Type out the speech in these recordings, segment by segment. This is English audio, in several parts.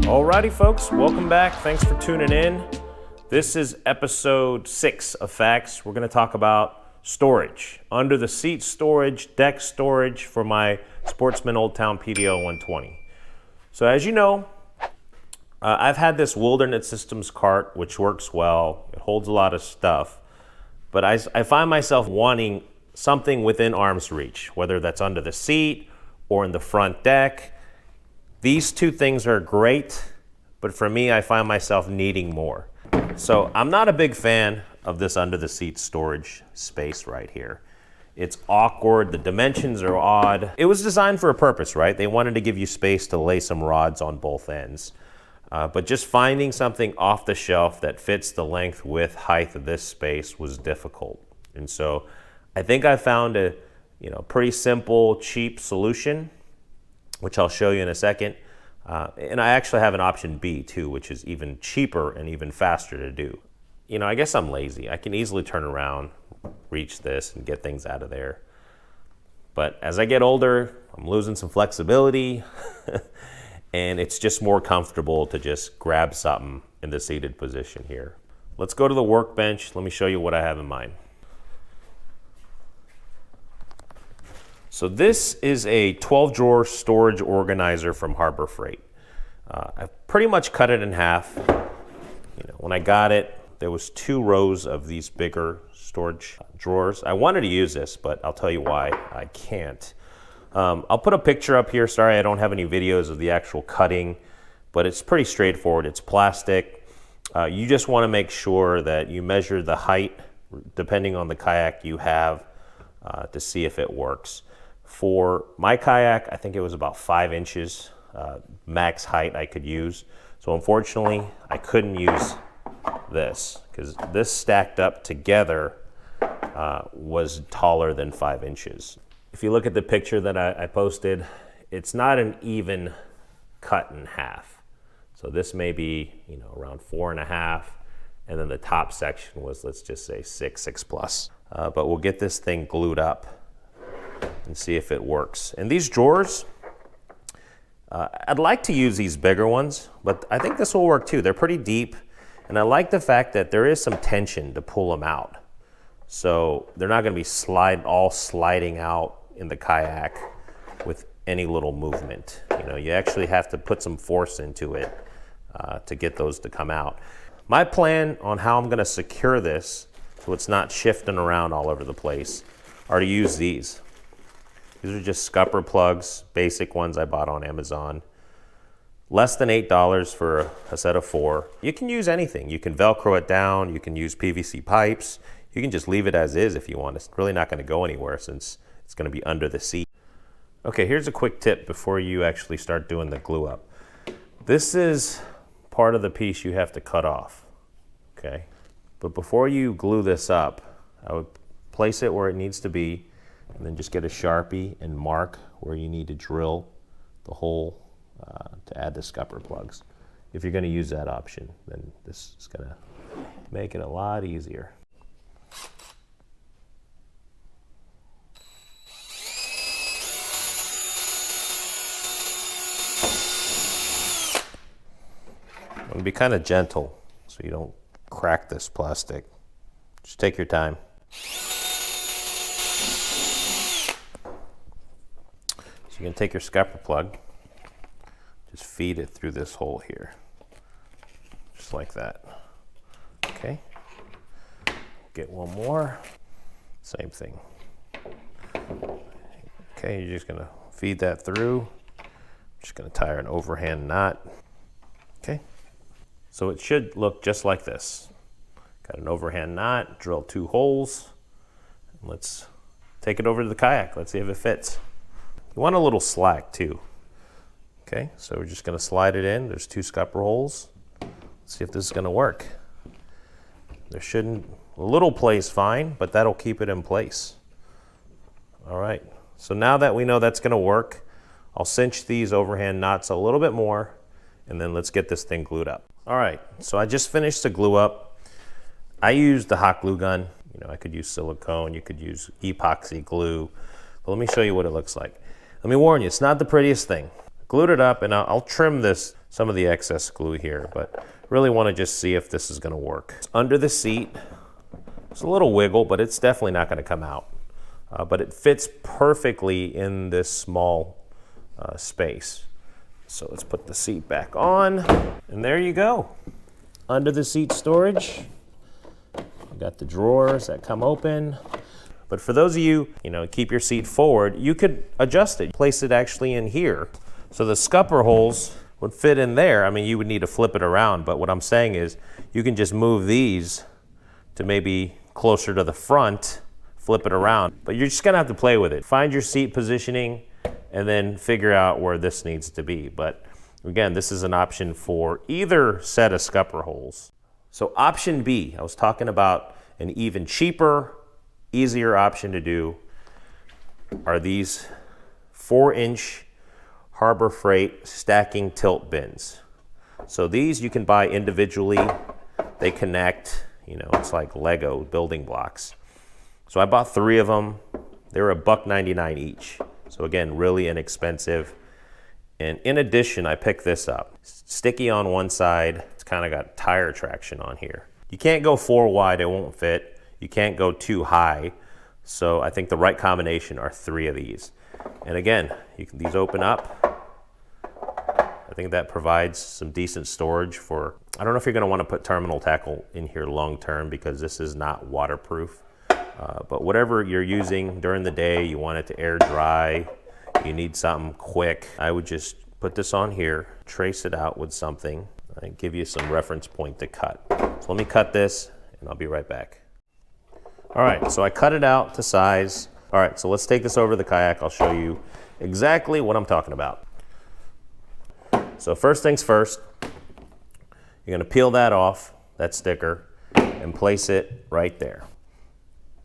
Alrighty folks, welcome back. Thanks for tuning in. This is episode 6 of FAKTS. We're going to talk about storage, under the seat storage, deck storage for my Sportsman Old Town PDL 120. So as you know, I've had this Wilderness Systems cart, which works well. It holds a lot of stuff, but I find myself wanting something within arm's reach, whether that's under the seat or in the front deck. These two things are great, but for me, I find myself needing more. So I'm not a big fan of this under the seat storage space right here. It's awkward, the dimensions are odd. It was designed for a purpose, right? They wanted to give you space to lay some rods on both ends. But just finding something off the shelf that fits the length, width, height of this space was difficult. And so I think I found a pretty simple, cheap solution, which I'll show you in a second. And I actually have an option B too, which is even cheaper and even faster to do. I guess I'm lazy. I can easily turn around, reach this, and get things out of there. But as I get older, I'm losing some flexibility, and it's just more comfortable to just grab something in the seated position here. Let's go to the workbench. Let me show you what I have in mind. So this is a 12-drawer storage organizer from Harbor Freight. I've pretty much cut it in half. When I got it, there was 2 rows of these bigger storage drawers. I wanted to use this, but I'll tell you why I can't. I'll put a picture up here. Sorry, I don't have any videos of the actual cutting, but it's pretty straightforward. It's plastic. You just want to make sure that you measure the height, depending on the kayak you have, to see if it works. For my kayak, I think it was about 5 inches max height I could use. So unfortunately, I couldn't use this because this stacked up together was taller than 5 inches. If you look at the picture that I posted, it's not an even cut in half. So this may be around 4.5, and then the top section was, let's just say 6 plus. But we'll get this thing glued up and see if it works. And these drawers, I'd like to use these bigger ones, but I think this will work too. They're pretty deep, and I like the fact that there is some tension to pull them out. So they're not gonna be sliding out in the kayak with any little movement. You actually have to put some force into it to get those to come out. My plan on how I'm gonna secure this so it's not shifting around all over the place are to use these. These are just scupper plugs, basic ones I bought on Amazon. Less than $8 for a set of 4. You can use anything. You can Velcro it down, you can use PVC pipes, you can just leave it as is if you want. It's really not gonna go anywhere since it's gonna be under the seat. Okay, here's a quick tip before you actually start doing the glue up. This is part of the piece you have to cut off, okay? But before you glue this up, I would place it where it needs to be, and then just get a Sharpie and mark where you need to drill the hole to add the scupper plugs. If you're going to use that option, then this is going to make it a lot easier. I'm going to be kind of gentle so you don't crack this plastic. Just take your time. So you can take your scupper plug, just feed it through this hole here, just like that. Okay, get one more, same thing. Okay, you're just gonna feed that through. Just gonna tie an overhand knot. Okay, so it should look just like this. Got an overhand knot, drill 2 holes. Let's take it over to the kayak. Let's see if it fits. You want a little slack too. Okay, so we're just gonna slide it in. There's 2 scupper holes. Let's see if this is gonna work. There shouldn't, a little plays fine, but that'll keep it in place. All right, so now that we know that's gonna work, I'll cinch these overhand knots a little bit more, and then let's get this thing glued up. All right, so I just finished the glue up. I used the hot glue gun. I could use silicone, you could use epoxy glue, but let me show you what it looks like. Let me warn you, it's not the prettiest thing. Glued it up, and I'll trim some of the excess glue here, but really want to just see if this is going to work. It's under the seat. It's a little wiggle, but it's definitely not going to come out. But it fits perfectly in this small space. So let's put the seat back on, and there you go. Under the seat storage. You got the drawers that come open. But for those of you, keep your seat forward, you could adjust it. Place it actually in here. So the scupper holes would fit in there. I mean, you would need to flip it around, but what I'm saying is you can just move these to maybe closer to the front, flip it around. But you're just gonna have to play with it. Find your seat positioning and then figure out where this needs to be. But again, this is an option for either set of scupper holes. So option B, I was talking about an even cheaper, easier option to do are these 4-inch Harbor Freight stacking tilt bins. So these you can buy individually. They connect, it's like Lego building blocks. So I bought 3 of them. They were $1.99 each. So again, really inexpensive. And in addition, I picked this up. Sticky on one side. It's kind of got tire traction on here. You can't go 4 wide, it won't fit. You can't go too high. So I think the right combination are 3 of these. And again, these open up. I think that provides some decent storage for, I don't know if you're gonna wanna put terminal tackle in here long term because this is not waterproof. But whatever you're using during the day, you want it to air dry, you need something quick, I would just put this on here, trace it out with something, and give you some reference point to cut. So let me cut this and I'll be right back. All right, so I cut it out to size. All right, so let's take this over to the kayak. I'll show you exactly what I'm talking about. So first things first, you're gonna peel that off, that sticker, and place it right there.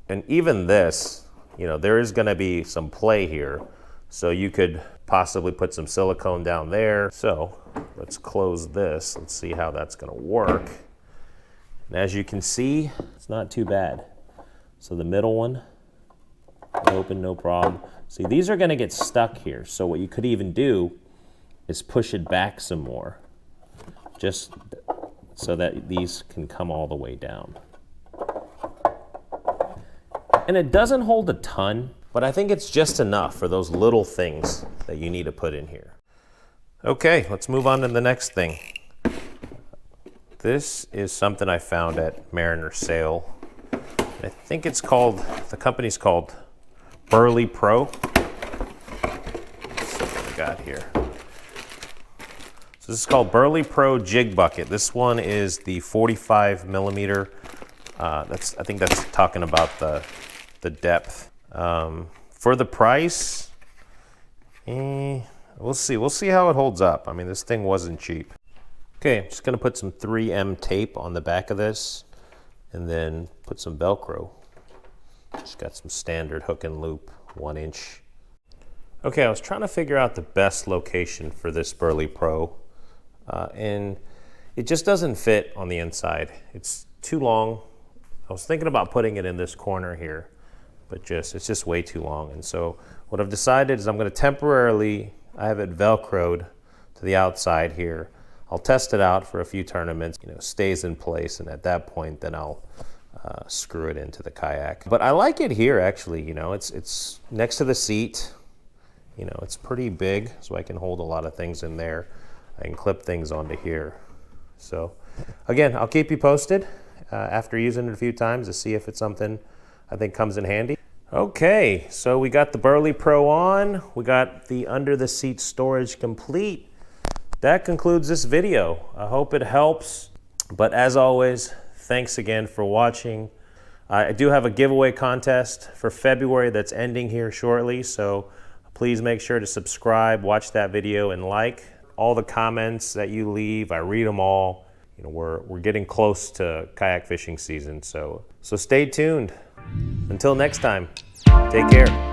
And even this, there is gonna be some play here, so you could possibly put some silicone down there. So let's close this. Let's see how that's gonna work. And as you can see, it's not too bad. So the middle one, open, no problem. See, these are gonna get stuck here. So what you could even do is push it back some more, just so that these can come all the way down. And it doesn't hold a ton, but I think it's just enough for those little things that you need to put in here. Okay, let's move on to the next thing. This is something I found at Mariner Sale. I think the company's called Burly Pro. Let's see what we got here. So this is called Berleypro Jig Bucket. This one is the 45 millimeter. I think that's talking about the depth. For the price, we'll see. We'll see how it holds up. I mean, this thing wasn't cheap. Okay, I'm just gonna put some 3M tape on the back of this and then put some Velcro. Just got some standard hook and loop, 1 inch. Okay, I was trying to figure out the best location for this Burly Pro. And it just doesn't fit on the inside. It's too long. I was thinking about putting it in this corner here, but it's just way too long. And so what I've decided is I'm gonna temporarily, I have it Velcroed to the outside here. I'll test it out for a few tournaments, stays in place, and at that point, then I'll screw it into the kayak. But I like it here, actually. It's next to the seat. It's pretty big, so I can hold a lot of things in there. I can clip things onto here. So again, I'll keep you posted after using it a few times to see if it's something I think comes in handy. Okay, so we got the Burly Pro on. We got the under the seat storage complete. That concludes this video. I hope it helps. But as always, thanks again for watching. I do have a giveaway contest for February that's ending here shortly. So please make sure to subscribe, watch that video, and like. All the comments that you leave, I read them all. We're getting close to kayak fishing season, so stay tuned. Until next time, take care.